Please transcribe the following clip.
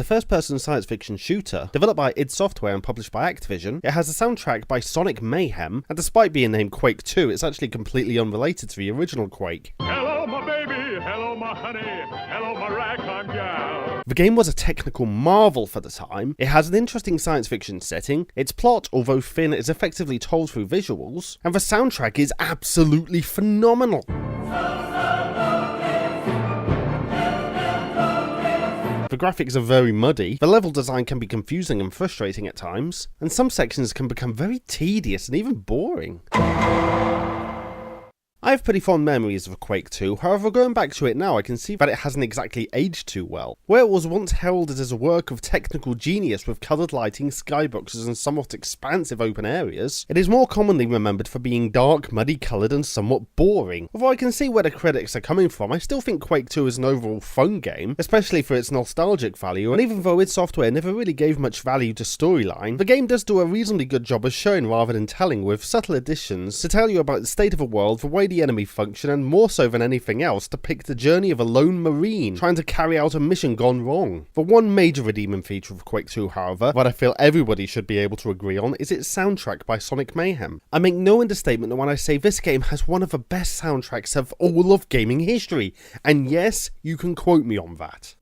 a first-person science fiction shooter developed by id Software and published by Activision. It has a soundtrack by Sonic Mayhem, and despite being named Quake 2, it's actually completely unrelated to the original Quake. Hello, my baby. Hello, my honey. Hello, my ragtime gal. The game was a technical marvel for the time. It has an interesting science fiction setting, its plot, although thin, is effectively told through visuals, and the soundtrack is absolutely phenomenal. The graphics are very muddy, the level design can be confusing and frustrating at times, and some sections can become very tedious and even boring. I have pretty fond memories of Quake 2, however going back to it now I can see that it hasn't exactly aged too well. Where it was once heralded as a work of technical genius with coloured lighting, skyboxes and somewhat expansive open areas, it is more commonly remembered for being dark, muddy coloured and somewhat boring. Although I can see where the critics are coming from, I still think Quake 2 is an overall fun game, especially for its nostalgic value, and even though id Software never really gave much value to storyline, the game does do a reasonably good job of showing rather than telling, with subtle additions to tell you about the state of a world, the way the enemy function, and more so than anything else, depict the journey of a lone marine trying to carry out a mission gone wrong. The one major redeeming feature of Quake 2, however, that I feel everybody should be able to agree on, is its soundtrack by Sonic Mayhem. I make no understatement when I say this game has one of the best soundtracks of all of gaming history, and yes, you can quote me on that.